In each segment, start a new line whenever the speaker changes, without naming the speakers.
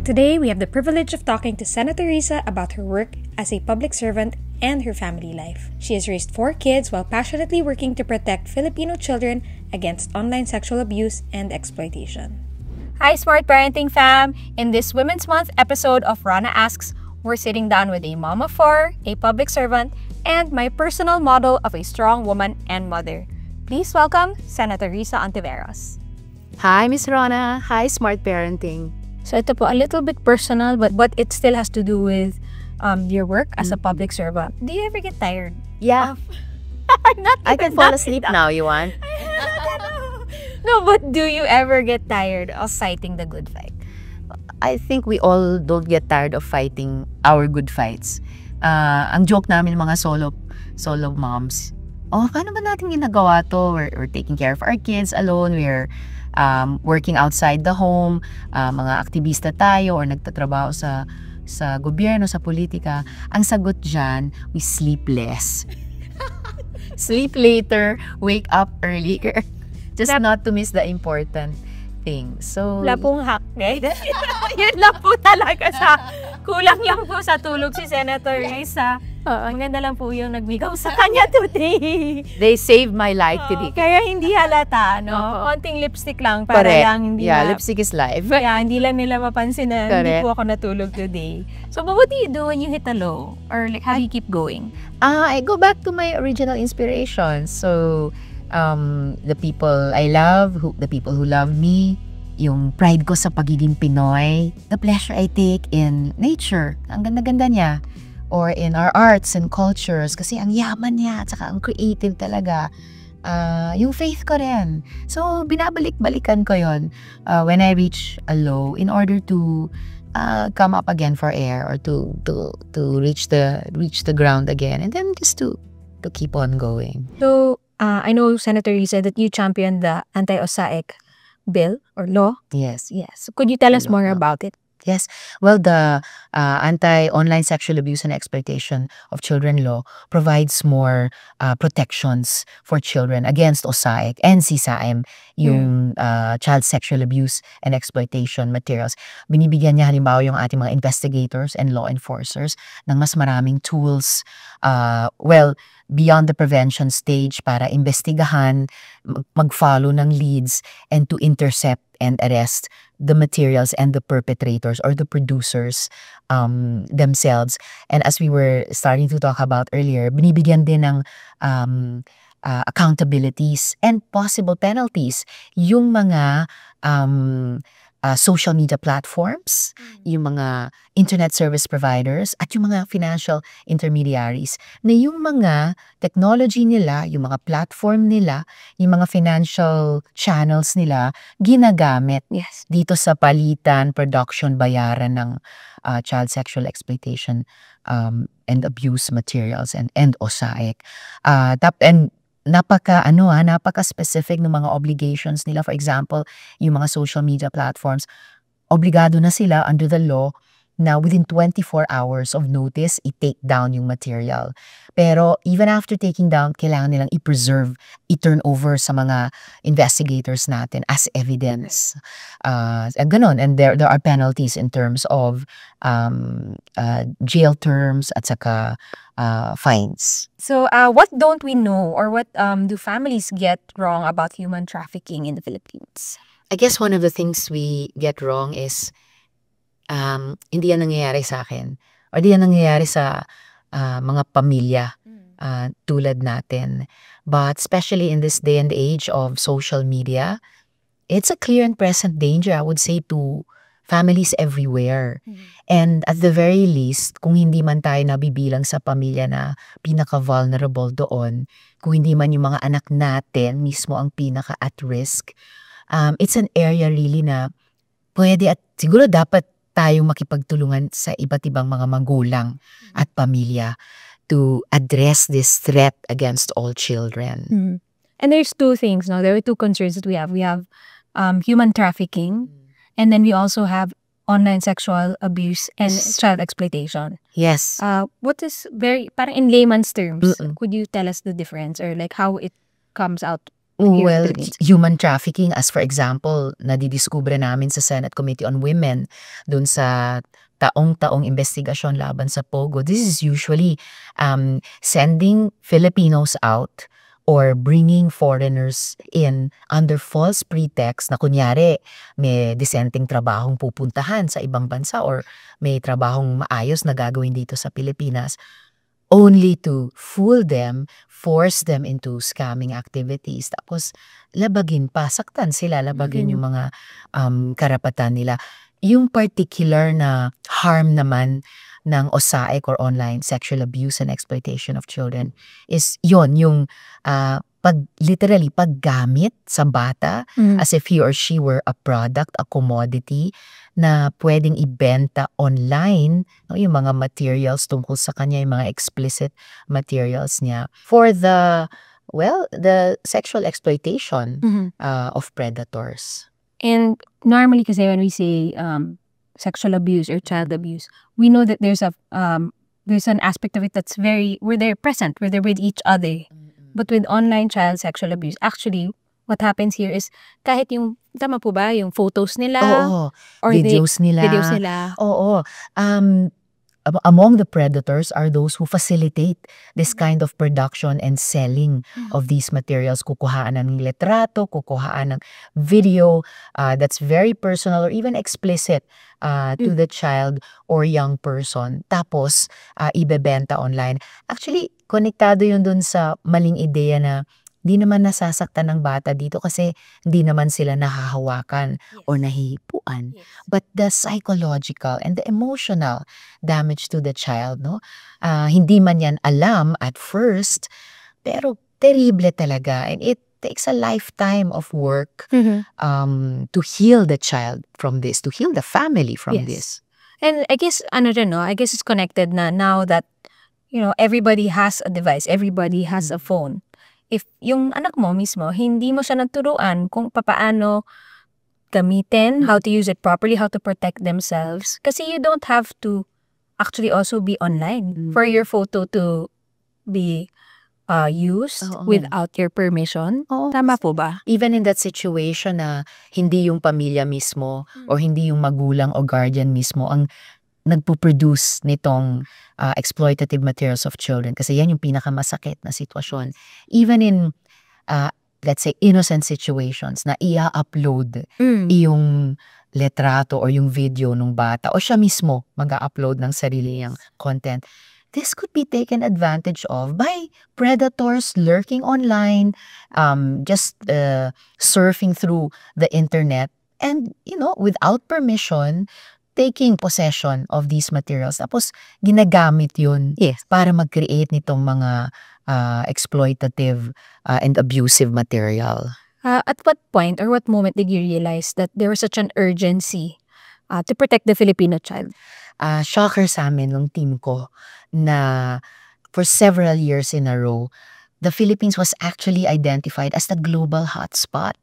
Today, we have the privilege of talking to Senator Risa about her work as a public servant and her family life. She has raised 4 kids while passionately working to protect Filipino children against online sexual abuse and exploitation. Hi, Smart Parenting fam! In this Women's Month episode of Rana Asks, we're sitting down with a mom of 4, a public servant, and my personal model of a strong woman and mother. Please welcome Senator Risa Ontiveros.
Hi, Miss Rona. Hi, Smart Parenting.
So ito po, a little bit personal, but it still has to do with your work as a public servant. Do you ever get tired?
Yeah. I can fall asleep now, you want?
No, but do you ever get tired of fighting the good fight?
I think we all don't get tired of fighting our good fights. Ang joke namin mga solo moms, paano ba natin ginagawa to? We're taking care of our kids alone. We're working outside the home. Mga aktivista tayo or nagtatrabaho sa gobyerno, sa politika. Ang sagot dyan, we sleep less. Sleep later, wake up earlier. Just not to miss the important thing. So,
wala pong hack, right? Yun lang po talaga kulang lang po sa tulog si Senator Risa. Maganda lang po yung nagbigaw sa kanya today.
They saved my life today.
Kaya hindi halata, no? Konting lipstick lang para
Correct.
lang hindi
lipstick is life.
Kaya hindi lang nila mapansin na hindi po ako natulog today. So, but what do you do when you hit a low? Or like, how do you keep going?
I go back to my original inspiration. So, the people I love, the people who love me, yung pride ko sa pagiging Pinoy, the pleasure I take in nature, ang ganda-ganda niya, or in our arts and cultures, kasi ang yaman niya, at saka ang creative talaga, yung faith ko rin. So, binabalik-balikan ko yon when I reach a low in order to come up again for air or to reach the ground again, and then just to keep on going.
So, I know, Senator, you said that you championed the anti-OSAIC bill or law.
Yes.
So could you tell us more about it?
Yes. Well, the Anti-Online Sexual Abuse and Exploitation of Children law provides more protections for children against OSAIC and CSAIM, yung child sexual abuse and exploitation materials. Binibigyan niya halimbawa yung ating mga investigators and law enforcers ng mas maraming tools, beyond the prevention stage para investigahan, mag-follow ng leads, and to intercept and arrest the materials and the perpetrators or the producers themselves. And as we were starting to talk about earlier, binibigyan din ng accountabilities and possible penalties yung mga social media platforms, yung mga internet service providers, at yung mga financial intermediaries na yung mga technology nila, yung mga platform nila, yung mga financial channels nila ginagamit dito sa palitan, production, bayaran ng child sexual exploitation and abuse materials and OSAIC. And napaka-specific ng mga obligations nila. For example, yung mga social media platforms, obligado na sila under the law na within 24 hours of notice, i-take down yung material. Pero even after taking down, kailangan nilang i-preserve, i-turn over sa mga investigators natin as evidence. Ganon. And there are penalties in terms of jail terms at saka fines.
So, what don't we know or what do families get wrong about human trafficking in the Philippines?
I guess one of the things we get wrong is hindi yan nangyayari sa akin or hindi yan nangyayari sa mga pamilya tulad natin. But especially in this day and age of social media, it's a clear and present danger, I would say, to families everywhere. And at the very least, kung hindi man tayo nabibilang sa pamilya na pinaka-vulnerable doon, kung hindi man yung mga anak natin mismo ang pinaka-at risk, it's an area really na pwede at siguro dapat tayong makipagtulungan sa iba't ibang mga magulang at pamilya to address this threat against all children.
And there's 2 things, no? There are 2 concerns that we have. We have human trafficking, and then we also have online sexual abuse and child exploitation.
Yes.
What is parang in layman's terms, could you tell us the difference or like how it comes out here in the
Well,
Philippines?
human trafficking, as for example, nadidiskubre namin sa Senate Committee on Women dun sa taong-taong investigasyon laban sa Pogo. This is usually sending Filipinos out or bringing foreigners in under false pretext na kunyari may disenteng trabahong pupuntahan sa ibang bansa or may trabahong maayos na gagawin dito sa Pilipinas, only to fool them, force them into scamming activities. Tapos, labagin pa, saktan sila, labagin yung mga karapatan nila. Yung particular na harm naman ng OSAIC or online sexual abuse and exploitation of children is yung literally paggamit sa bata as if he or she were a product, a commodity na pwedeng ibenta online, no, yung mga materials tungkol sa kanya, yung mga explicit materials niya for the sexual exploitation of predators.
And normally kasi when we say sexual abuse or child abuse, we know that there's an aspect of it that's where they're present, where they're with each other. But with online child sexual abuse, actually, what happens here is kahit yung, tama po ba, yung photos nila?
Oo,
or
videos nila. Oo. Among the predators are those who facilitate this kind of production and selling of these materials. Kukuhaan ng litrato, kukuhaan ng video that's very personal or even explicit to the child or young person. Tapos, ibebenta online. Actually, konektado yun dun sa maling ideya na di naman nasasaktan ng bata dito kasi hindi naman sila nahahawakan or nahihipuan. But the psychological and the emotional damage to the child, no? Hindi man yan alam at first, pero terrible talaga. And it takes a lifetime of work to heal the child from this, to heal the family from this.
And I guess, I guess it's connected na now that, everybody has a device, everybody has a phone. If yung anak mo mismo, hindi mo siya naturuan kung paano gamitin, how to use it properly, how to protect themselves. Kasi you don't have to actually also be online for your photo to be used without your permission. Tama po ba?
Even in that situation na hindi yung pamilya mismo or hindi yung magulang o guardian mismo ang nagpo-produce nitong exploitative materials of children kasi yan yung pinakamasakit na sitwasyon. Even in, let's say, innocent situations na i-upload yung letrato or yung video ng bata o siya mismo mag-upload ng sarili niyang content, this could be taken advantage of by predators lurking online, just surfing through the internet and, without permission, taking possession of these materials. Tapos, ginagamit yun para mag-create nitong mga exploitative and abusive material.
At what point or what moment did you realize that there was such an urgency to protect the Filipino child?
Shocker sa amin ng team ko na for several years in a row, the Philippines was actually identified as the global hotspot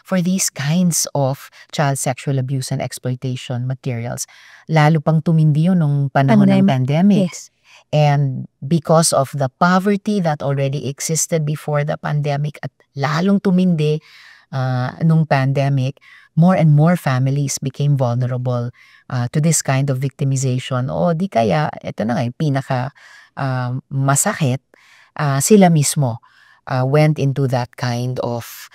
for these kinds of child sexual abuse and exploitation materials. Lalo pang tumindi yun nung panahon ng pandemic.
Yes.
And because of the poverty that already existed before the pandemic at lalong tumindi nung pandemic, more and more families became vulnerable to this kind of victimization. O di kaya, ito na nga yung pinaka masakit, sila mismo went into that kind of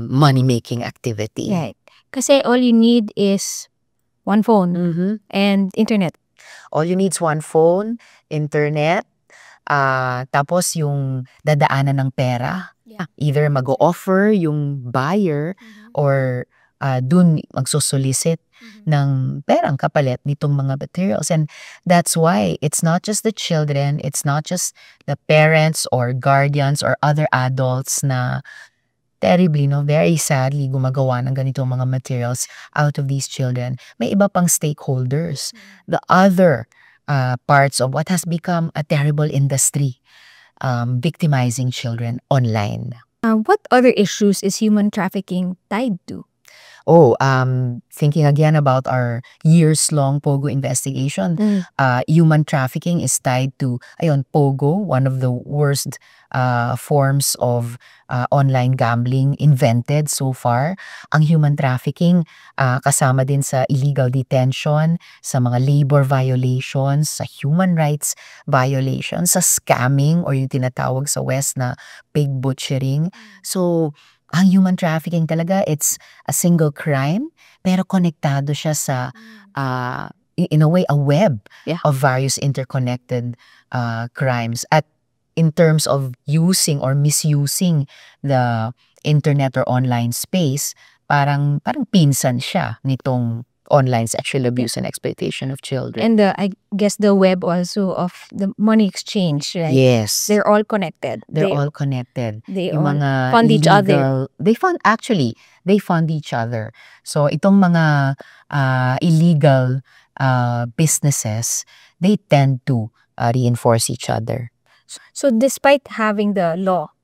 money-making activity.
Right. Kasi all you need is one phone and internet.
All you need is one phone, internet, tapos yung dadaanan ng pera. Either mag-o-offer yung buyer or dun magsusolicit ng perang kapalit nitong mga materials. And that's why it's not just the children, it's not just the parents or guardians or other adults na terribly, very sadly, gumagawa ng ganitong mga materials out of these children. May iba pang stakeholders. The other parts of what has become a terrible industry, victimizing children online.
What other issues is human trafficking tied to?
Thinking again about our years-long Pogo investigation, human trafficking is tied to, Pogo, one of the worst forms of online gambling invented so far. Ang human trafficking, kasama din sa illegal detention, sa mga labor violations, sa human rights violations, sa scamming or yung tinatawag sa West na pig butchering. So, ang human trafficking talaga, it's a single crime, pero konektado siya sa, in a way, a web of various interconnected crimes. At in terms of using or misusing the internet or online space, parang pinsan siya nitong online sexual abuse and exploitation of children.
And I guess the web also of the money exchange, right?
Yes.
They're all connected.
They're all connected.
They
Yung
all
mga
fund each other.
They fund each other. So itong mga illegal businesses, they tend to reinforce each other.
So despite having the law,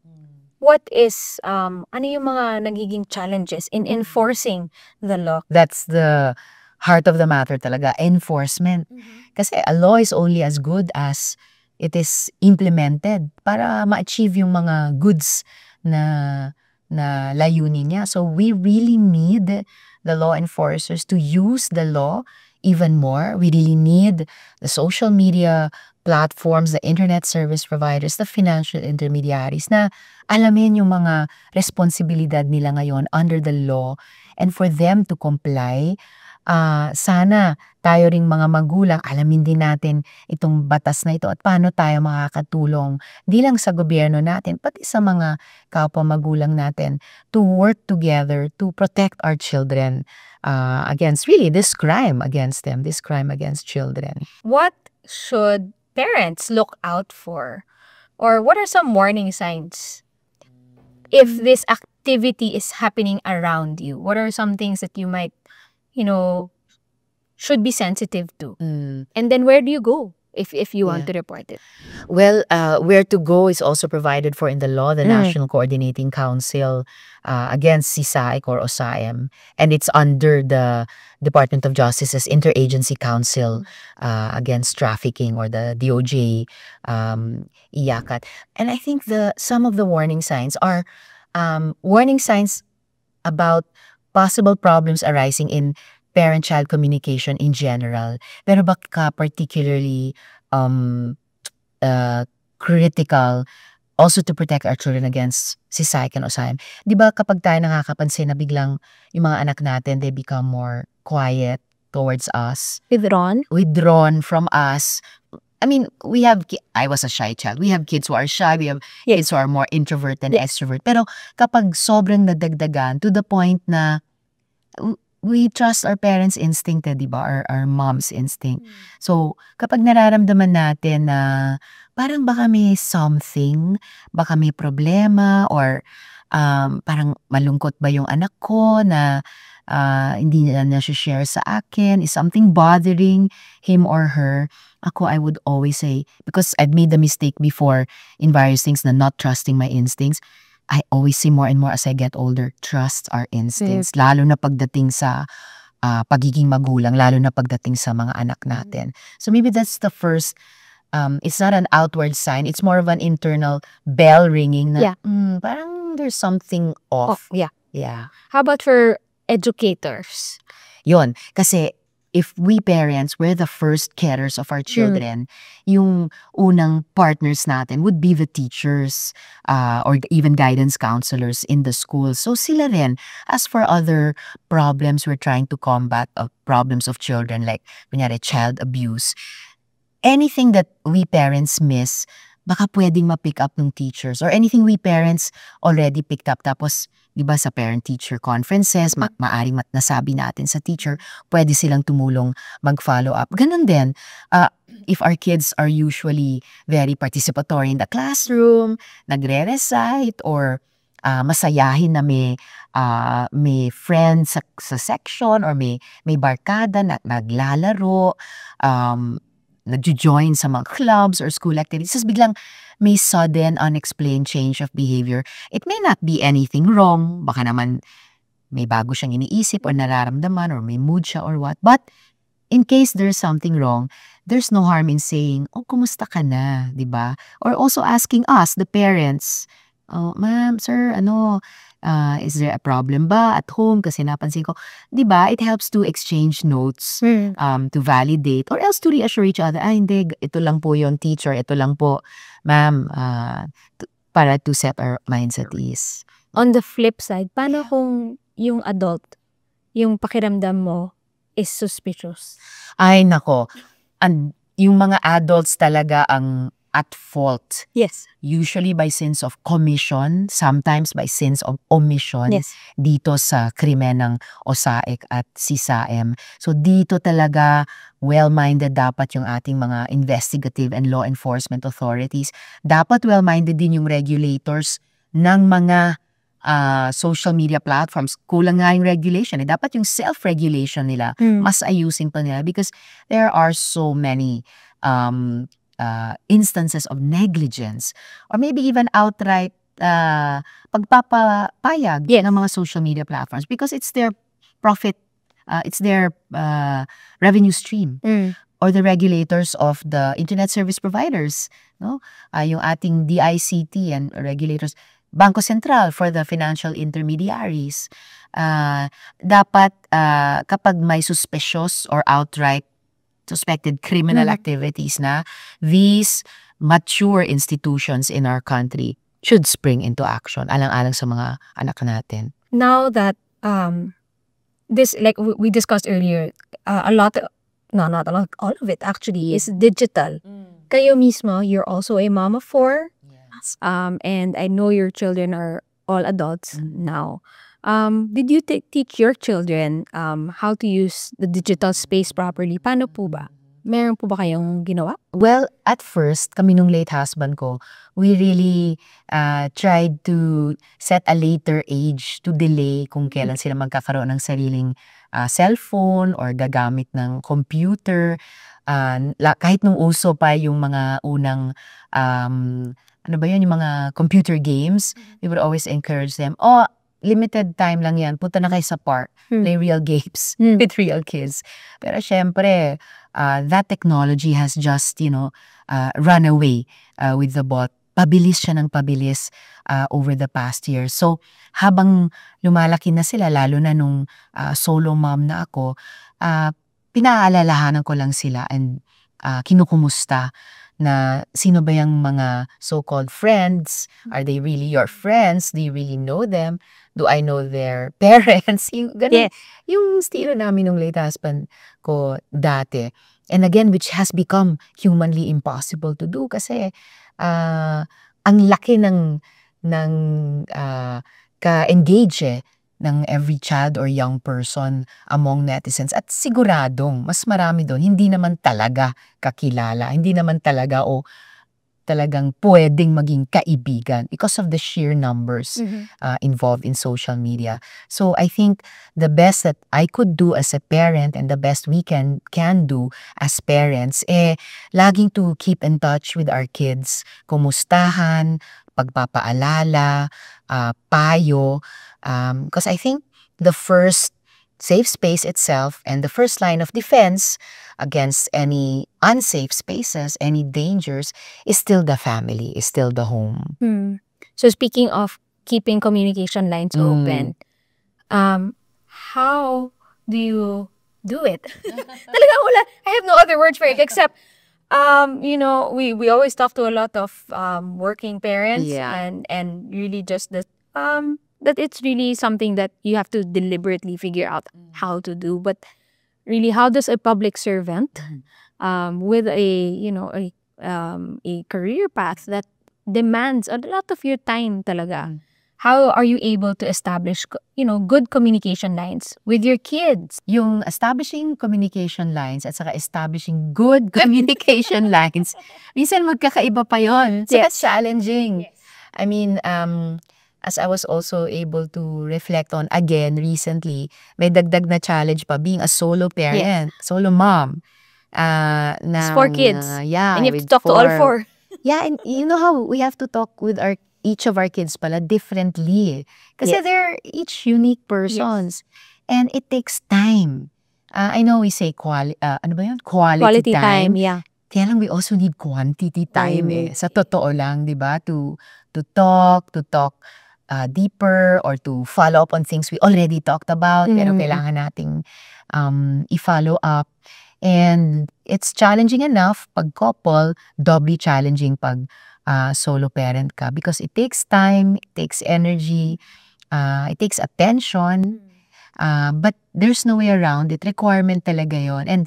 what is ano yung mga nagiging challenges in enforcing the law?
That's the heart of the matter talaga, enforcement. Kasi a law is only as good as it is implemented para ma-achieve yung mga goods na layunin niya. So we really need the law enforcers to use the law even more. We really need the social media platforms, the internet service providers, the financial intermediaries na alamin yung mga responsibilidad nila ngayon under the law, and for them to comply. Sana tayo ring mga magulang, alamin din natin itong batas na ito at paano tayo makakatulong di lang sa gobyerno natin, pati sa mga kapwa magulang natin to work together to protect our children against really this crime against them, this crime against children.
What should parents look out for? Or what are some warning signs if this activity is happening around you? What are some things that you might, should be sensitive to? And then where do you go if you want to report it?
Well, where to go is also provided for in the law, the National Coordinating Council against CSAIC or OSAIM, and it's under the Department of Justice's Interagency Council against Trafficking, or the DOJ IACAT. And I think some of the warning signs are warning signs about possible problems arising in parent-child communication in general, pero baka particularly critical also to protect our children against CSAIC and OSAIM. Di ba kapag tayo nakakapansin na biglang yung mga anak natin, they become more quiet towards us. Withdrawn from us. I mean, I was a shy child. We have kids who are shy. We have kids who are more introvert than extrovert. Pero kapag sobrang nadagdagan to the point na we trust our parents' instinct, di ba? Our mom's instinct. So, kapag nararamdaman natin na parang baka may something, baka may problema, or parang malungkot ba yung anak ko na hindi na share sa akin, is something bothering him or her, I would always say, because I've made the mistake before in various things na not trusting my instincts, I always say more and more as I get older, trust our instincts. Lalo na pagdating sa pagiging magulang, lalo na pagdating sa mga anak natin. So maybe that's the first, it's not an outward sign, it's more of an internal bell ringing na parang there's something off. Yeah.
How about for educators?
Yun, kasi if we parents, we're the first carers of our children, yung unang partners natin would be the teachers or even guidance counselors in the school. So sila rin, as for other problems we're trying to combat, problems of children like kunyari child abuse, anything that we parents miss, baka pwedeng ma-pick up ng teachers, or anything we parents already picked up, tapos diba sa parent-teacher conferences, maaring nasabi natin sa teacher, pwede silang tumulong mag-follow up. Ganun din, if our kids are usually very participatory in the classroom, nagre-recite, or masayahin na may friends sa section, or may barkada na naglalaro, nag-join sa mga clubs or school activities, tapos biglang may sudden, unexplained change of behavior. It may not be anything wrong. Baka naman may bago siyang iniisip or nararamdaman or may mood siya or what. But in case there's something wrong, there's no harm in saying, oh, kumusta ka na, di ba? Or also asking us, the parents, oh, ma'am, sir, is there a problem ba at home? Kasi napansin ko, di ba, it helps to exchange notes, to validate, or else to reassure each other, hindi, ito lang po yung teacher, ito lang po, ma'am, para to set our minds at ease.
On the flip side, paano kung yung adult, yung pakiramdam mo is suspicious?
Ay, nako. And yung mga adults talaga ang at fault.
Yes.
Usually by sins of commission, sometimes by sins of omission.
Yes.
Dito sa krimen ng OSAEC at CSAM. So dito talaga well-minded dapat yung ating mga investigative and law enforcement authorities. Dapat well-minded din yung regulators ng mga social media platforms. Kulang nga yung regulation. Dapat yung self-regulation nila, mas ayusin pa nila because there are so many instances of negligence or maybe even outright pagpapapayag ng mga social media platforms because it's their profit, it's their revenue stream. Or the regulators of the internet service providers, no? Yung ating DICT and regulators, Bangko Sentral for the financial intermediaries. Dapat kapag may suspicious or outright suspected criminal activities na, these mature institutions in our country should spring into action alang-alang sa mga anak natin.
Now that this, like we discussed earlier, a lot, not a lot, all of it actually is digital. Kayo mismo, you're also a mom of 4. And I know your children are all adults now. Did you teach your children how to use the digital space properly? Paano po ba? Meron po ba kayong ginawa?
Well, at first, kami nung late husband ko, we really tried to set a later age to delay kung kailan sila magkakaroon ng sariling cellphone or gagamit ng computer. Kahit nung uso pa yung mga unang yung mga computer games, we would always encourage them, limited time lang yan, punta na kayo sa park, play real games with real kids. Pero syempre, that technology has just, run away with the bot. Pabilis siya ng pabilis over the past year. So, habang lumalaki na sila, lalo na nung solo mom na ako, pinaalalahanan ko lang sila and kinukumusta na sino ba yung mga so-called friends? Are they really your friends? Do you really know them? Do I know their parents? Yung ganun, yung estilo namin ng late husband ko dati. And again, which has become humanly impossible to do kasi ang laki ng ka-engage ng every child or young person among netizens. At siguradong, mas marami doon, hindi naman talaga kakilala, hindi naman talaga talagang pwedeng maging kaibigan because of the sheer numbers involved in social media. So I think the best that I could do as a parent and the best we can do as parents, laging to keep in touch with our kids, kumustahan, pagpapaalala, payo, because I think the first safe space itself and the first line of defense against any unsafe spaces, any dangers, is still the family, is still the home.
So speaking of keeping communication lines open, how do you do it? Talagang wala, I have no other words for it except we always talk to a lot of working parents and really just that it's really something that you have to deliberately figure out how to do. But really, how does a public servant with a career path that demands a lot of your time talaga, how are you able to establish good communication lines with your kids?
Yung establishing communication lines at saka establishing good communication lines, minsan magkakaiba pa yun. So that's challenging. I mean, as I was also able to reflect on again recently, may dagdag na challenge pa being a solo parent, solo mom.
It's 4 kids.
Yeah.
And you have to talk to all 4.
Yeah, and you know how we have to talk with our each of our kids pala differently. Kasi
Yes.
they're each unique persons. And it takes time. I know we say ano ba yun? Quality time.
yeah.
Kaya lang we also need quantity time
Time.
Sa totoo lang, di ba? To talk deeper or to follow up on things we already talked about. Pero kailangan nating i-follow up. And it's challenging enough pag couple, doubly challenging pag solo parent ka because it takes time, it takes energy, it takes attention, but there's no way around it. Requirement talaga yon. And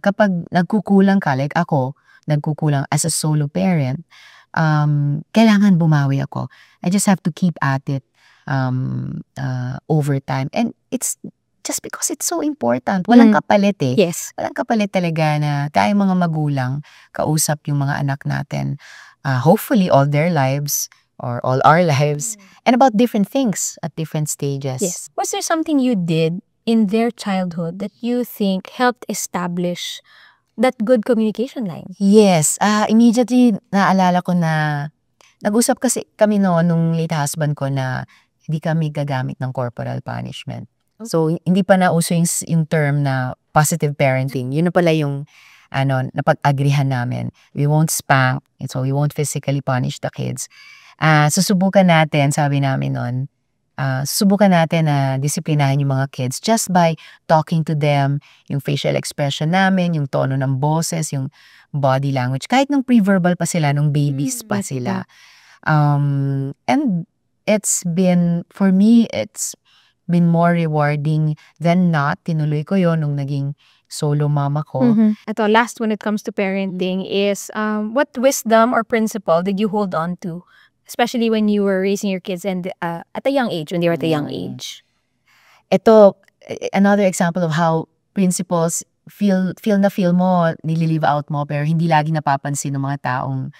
kapag nagkukulang ka, like ako, nagkukulang as a solo parent, kailangan bumawi ako. I just have to keep at it over time. And it's just because it's so important. Walang kapalit
Yes.
Walang kapalit talaga na tayong mga magulang kausap yung mga anak natin. Hopefully all their lives or all our lives and about different things at different stages.
Yes. Was there something you did in their childhood that you think helped establish that good communication line?
Yes. Immediately naalala ko na nag-usap kasi kami nung late husband ko na hindi kami gagamit ng corporal punishment. So, hindi pa nauso yung term na positive parenting. Yun na pala yung napag-agrihan namin. We won't spank, so we won't physically punish the kids. Susubukan natin, sabi namin nun, susubukan natin na disiplinahin yung mga kids just by talking to them, yung facial expression namin, yung tono ng boses, yung body language. Kahit nung pre-verbal pa sila, nung babies pa sila. And it's been, for me, it's been more rewarding than not. Tinuloy ko yon nung naging solo mama ko.
Ito, last when it comes to parenting is, what wisdom or principle did you hold on to? Especially when you were raising your kids and at a young age, when they were at a young age.
Ito, another example of how principles feel mo, nililive out mo, pero hindi lagi napapansin ng mga taong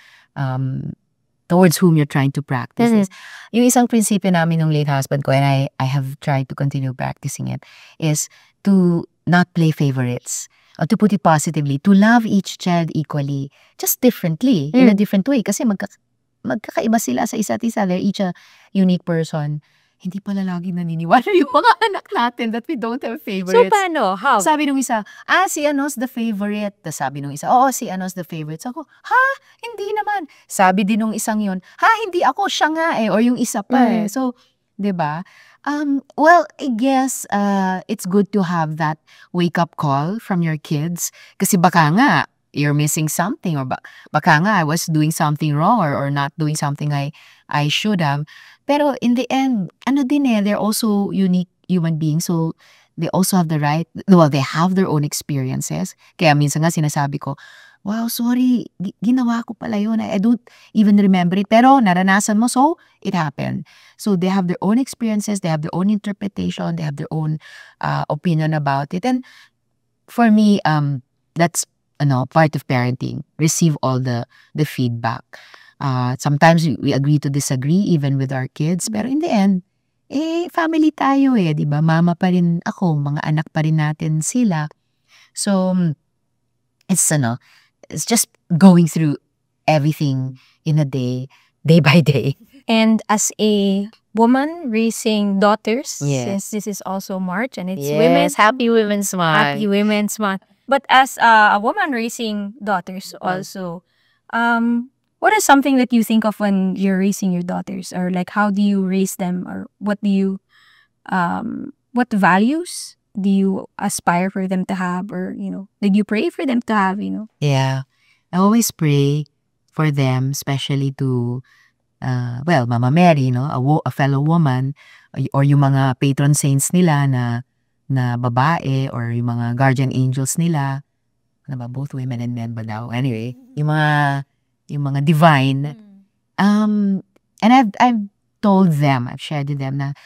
towards whom you're trying to practice is. Yung isang prinsipyo namin ng late husband ko, and I have tried to continue practicing it, is to not play favorites. Or to put it positively, to love each child equally, just differently, in a different way. Kasi magkakaiba sila sa isa't isa. They're each a unique person. Hindi pala lagi naniniwala yung mga anak natin that we don't have favorites.
So, paano? How?
Sabi nung isa, si ano's the favorite. Tapos sabi nung isa, oo, si ano's the favorite. Sabi ko, hindi naman. Sabi din nung isang yun, hindi ako, siya nga or yung isa pa So, diba? Well, I guess it's good to have that wake-up call from your kids. Kasi baka nga, you're missing something or baka nga I was doing something wrong or not doing something I should have. Pero in the end, they're also unique human beings. So, they also have the right, well, they have their own experiences. Kaya minsan nga sinasabi ko, wow, sorry, ginawa ko pala yun. I don't even remember it. Pero naranasan mo, so it happened. So, they have their own experiences, they have their own interpretation, they have their own opinion about it. And for me, that's part of parenting. Receive all the feedback. Sometimes we agree to disagree even with our kids. Pero in the end, family tayo di ba? Mama pa rin ako, mga anak pa rin natin sila. So, it's just going through everything in a day by day.
And as a woman raising daughters,
Yes.
since this is also March and it's
Happy Women's Month.
Happy Women's Month. But as a woman raising daughters also, what is something that you think of when you're raising your daughters? Or like, how do you raise them? Or what do you, what values do you aspire for them to have? Or, did you pray for them to have,
Yeah. I always pray for them, especially to, Mama Mary, a fellow woman, or yung mga patron saints nila na babae, or yung mga guardian angels nila. Ano ba, both women and men ba daw? Anyway, yung mga divine. And I've told them, I've shared with them na,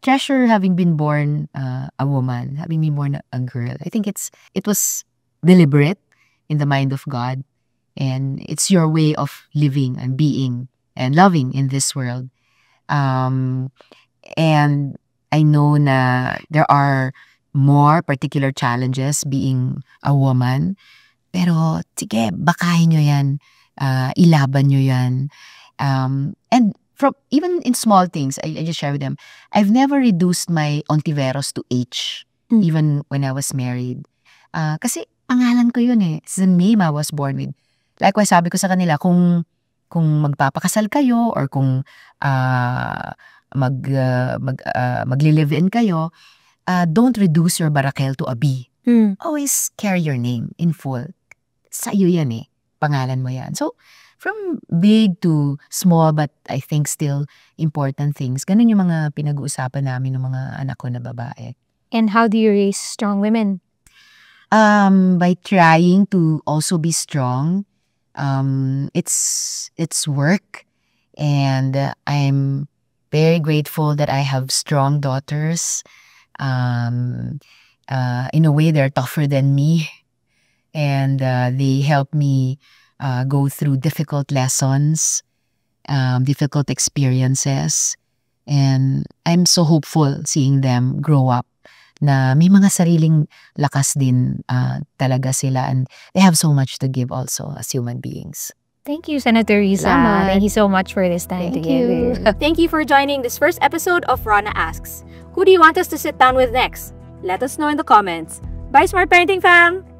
treasure having been born a woman, having been born a girl. I think it was deliberate in the mind of God. And it's your way of living and being and loving in this world. And I know na there are more particular challenges being a woman. Pero, sige, bakahin nyo yan. Ilaban nyo yan. And from even in small things, I just share with them, I've never reduced my ontiveros to H, even when I was married. Kasi pangalan ko yun eh. It's the name I was born with. Likewise, sabi ko sa kanila, kung magpapakasal kayo or kung magli-live-in kayo, don't reduce your barakel to a B. Always carry your name in full. Sa'yo yan eh. Pangalan mo yan. So, from big to small but I think still important things, ganun yung mga pinag-uusapan namin ng mga anak ko na babae.
And how do you raise strong women?
By trying to also be strong. It's work, and I'm very grateful that I have strong daughters. In a way, they're tougher than me, and they help me go through difficult lessons, difficult experiences, and I'm so hopeful seeing them grow up na may mga sariling lakas din talaga sila, and they have so much to give also as human beings.
Thank you, Senator Risa.
Salamat.
Thank you so much for this time
Thank
together.
you.
Thank you for joining this first episode of Rana Asks. Who do you want us to sit down with next? Let us know in the comments. Bye, Smart Parenting fam!